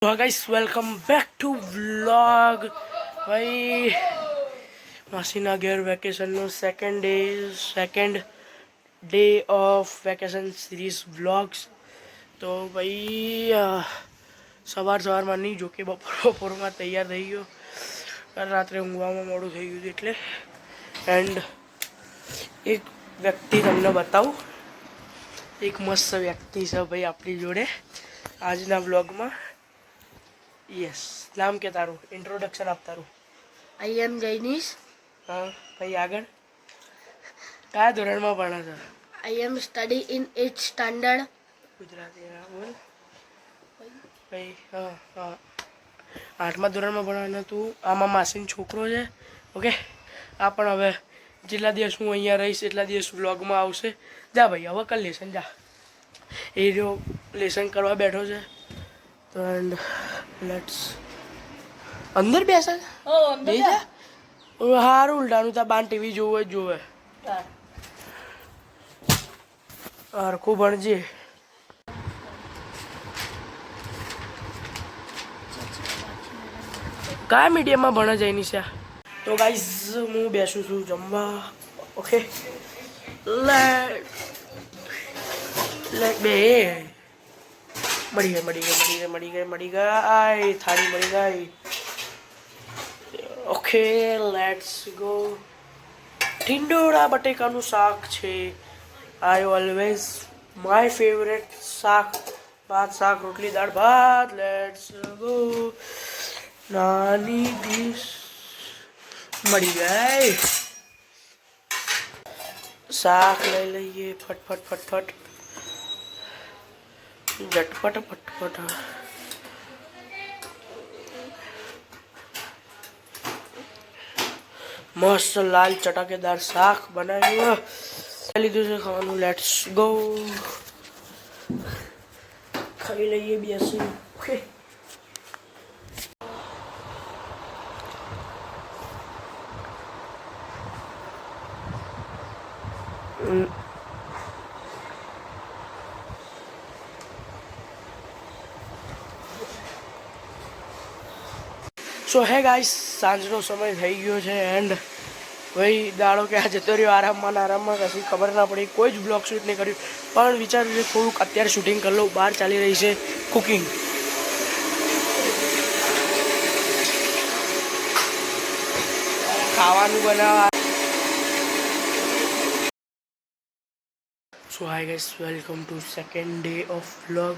तो guys welcome back to vlog भाई मासीना घेर वेकेशन नो second day of vacation series vlogs. तो भाई सवार में नहीं जो कि बपोर में तैयार थी गयो रात्रे ऊँघवा में मोड़ू थी गयु एटले एंड एक व्यक्ति तमने बताऊँ एक मस्त व्यक्ति है भाई अपनी जोड़े आजना व्लॉग में। यस नाम के तारू इंट्रोडक्शन आप तारू। I am Jainish. हाँ भाई आगे क्या धोरण में भणा था? I am study in 8th standard. Gujarati बोल भाई। हाँ हाँ 8મા ધોરણમાં ભણવાનો તું આમાં માસીનો છોકરો છે ઓકે। આ પણ હવે જેટલા દિવસ હું અહીંયા રહીશ એટલા દિવસ વ્લોગમાં આવશે। જા ભાઈ હવે કર લેસન જા એ જો લેસન કરવા બેઠો છે તો એન્ડ લેટ્સ અંદર બેસે બે જા હારું ઉલટાનું તા બાન ટીવી જોવે જ જોવે હરખું ભણજે। क्या मीडियम में भणे जाए निशा? तो गाइस हूँ बेसू छू जमवा ओके लेट बे मड़ी गई थाली मड़ी गई ओके लेट्स गो। टिंडोरा बटेकानु शाक छे आई ऑलवेज माय फेवरेट शाक भात शाक रोटली दाળ भात लेट्स गो। नानी डिश मड़ी गई शाक ले लीए फट फट फट फट झटपट फटफट। मस्त लाल चटाकेदार शाक बनाया लीधु से खावा लेट्स गो खाई लीए बेसी ओके। सो है गाइस सांजनो समय थी गयो है एंड भाई दाड़ो के आ जतो रह्यो आराम में कशी खबर ना पड़ी कोई ज ब्लॉग शूट नहीं कर्यु पण विचार्यु थोड़ुंक अत्यारे शूटिंग कर लो बहार चाली रही है कुकिंग। खावानुं बनावा। So hi guys welcome to second day of vlog.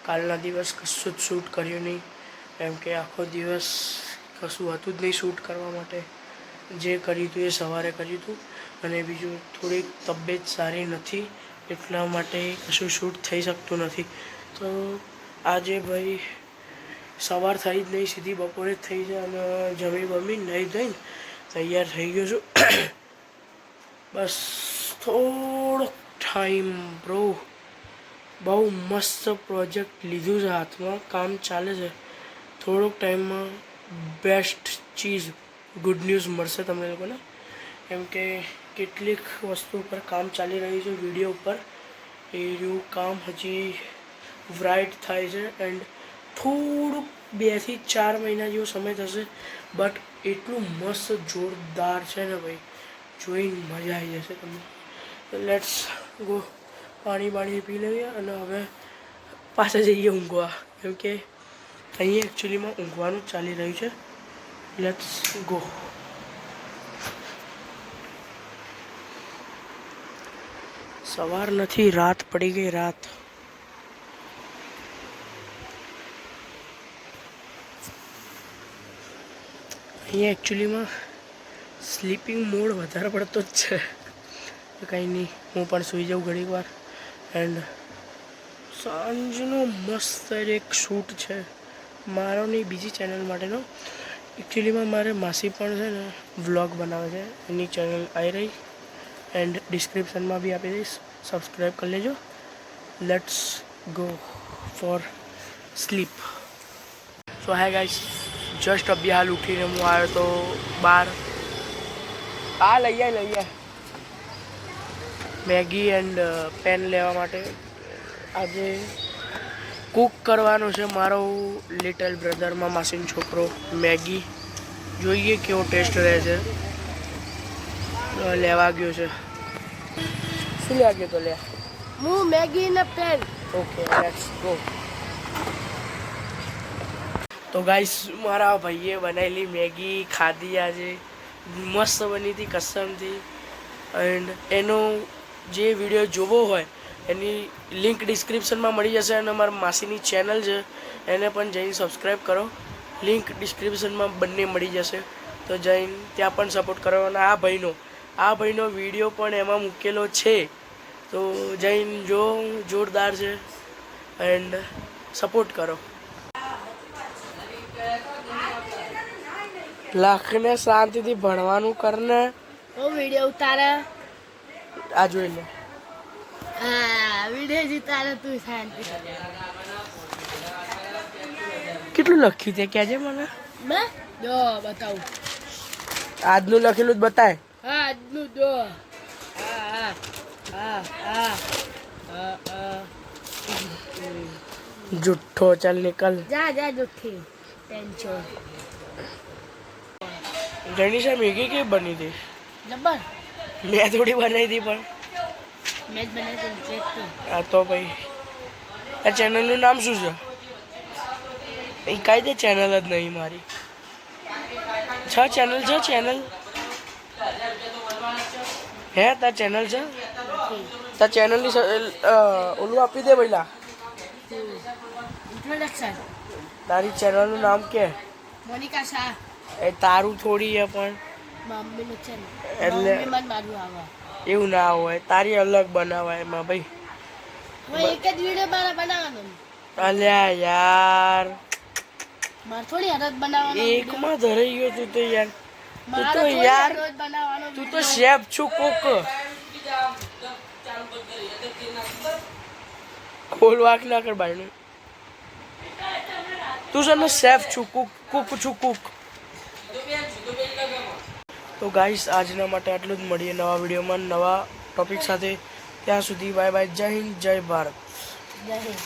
कालना दिवस कशुं ज शूट कर्युं नहीं केम के आखो दिवस कशुं हतुं ज नहीं शूट करवा माटे जे कर्युं हतुं ए सवारे कर्युं हतुं अने बीजुं थोड़ी तबियत सारी नहीं एटला माटे कशुं शूट थई शकतुं नथी। तो आजे भाई सवार थई ज नहीं सीधी बपोरे ज थई जाय अने जमी बमी नहीं धोईने तैयार थई गयो छुं। बस थोड़ो टाइम ब्रो बहु मस्त प्रोजेक्ट लीधुं छे हाथ में काम चाले छे थोड़ोक टाइम में बेस्ट चीज़ गुड न्यूज़ मळशे तमने लोकोने केम के केटलीक वस्तु पर काम चाली रही है वीडियो पर ए काम हजी राइट थाय छे एंड थोड़ुंक 2 થી 4 महीना जेवो समय थशे बट एटलुं मस्त जोरदार है ने भाई जोईने मजा आई जशे तमने। लेट्स गो पानी बाणी पी लीए अने हवे पाछा जईए ऊँघवा केम के अहीं एक्चुअली में ऊँघवानुं चाली रह्युं छे। Let's go. सवार नहीं रात पड़ी गई रात। अहीं एक्चुअली में स्लीपिंग मोड वधारे पड़तो ज छे कहीं नहीं हूँ पण सुई जाऊँ घड़ी वार एंड सांजनो मस्त एक शूट है मारो नहीं बीजी चैनल माटेनो। एक्चुअली में मारे मासी पण छे ने व्लॉग बनावे छे एनी चैनल आई रही एंड डिस्क्रिप्शन में भी आपी दईश सब्सक्राइब कर लेजो। Let's go for sleep. So hi guys just अभी हाल उठीने हूँ आयो तो बार आ लईए मैगी एंड पेन लेवा माटे। आज કૂક કરવાનો છે મારો લિટલ બ્રધરમાં માસીનો છોકરો મેગી. જોઈએ કેવો ટેસ્ટ રહે છે. લેવા ગયો છે. શું લેવા ગયો તો લે? હું મેગી ને પેન. Okay let's go. તો ગાઈસ મારા ભાઈએ બનાવેલી મેગી ખાધી આજે. મસ્ત બની હતી કસમથી. એન્ડ એનો જે વિડીયો જોવો હોય એની લિંક ડિસ્ક્રિપ્શનમાં મળી જશે અને અમારા માસીની ચેનલ છે એને પણ જઈને સબસ્ક્રાઈબ કરો. લિંક ડિસ્ક્રિપ્શનમાં બંને મળી જશે તો જઈને ત્યાં પણ સપોર્ટ કરો. અને આ ભાઈનો વિડીયો પણ એમાં મૂકેલો છે તો જઈને જો જોરદાર છે એન્ડ સપોર્ટ કરો. લખને શાંતિથી ભણવાનું કરને. હું વિડીયો ઉતારે. આ જોઈ લે. હા વિડીયો જ ઉતારે તું શાંતિ. કેટલું લખ્યું તે કહેજે મને. મેં જો બતાવું. આજનું લખેલું જ બતાય. હા આજનું જો. હા હા હા હા હા હા. જુઠ્ઠો ચાલ નિકલ. જા જા જુઠ્ઠી ટેન્શન. ગણેશા મેગી કેવી બની હતી? જબર. મેં થોડી બનાવી હતી પણ. મેં જ બનાવી હતી. હા તો ભાઈ આ ચેનલનું નામ શું છે? એ કાંઈ તે ચેનલ જ નહીં મારી. ચેનલ છે ચેનલ? હે તાર ચેનલ છે? તાર ચેનલની ઓલું આપી દે પહેલા. ઇન્ટ્રોડક્શન. તારી ચેનલનું નામ કે? મોનિકા શાહ. એ તારું થોડી છે પણ. મમ્મીનું છે ને. એટલે મમ્મીમાં જ મારું આવે. એવું ના હોય. તારી અલગ બનાવાય એમાં ભાઈ. હવે એક જ વિડીયો મારે બનાવવાનો. અલ્યા યાર મારે થોડી હરત બનાવવાનો. એકમાં ધરાઈ ગયો તું તો યાર. તું તો મારે યાર રોજ બનાવવાનો. તું તો શેફ છું કોક. ખોલ વાક ના કર ભાઈ. તું છે ને શેફ છું કુક છું કુક. તો ગાઈસ આજના માટે આટલું જ. મળીએ નવા વિડીયોમાં નવા ટોપિક સાથે. ત્યાં સુધી બાય બાય. જય હિન્દ જય ભારત. જય હિન્દ.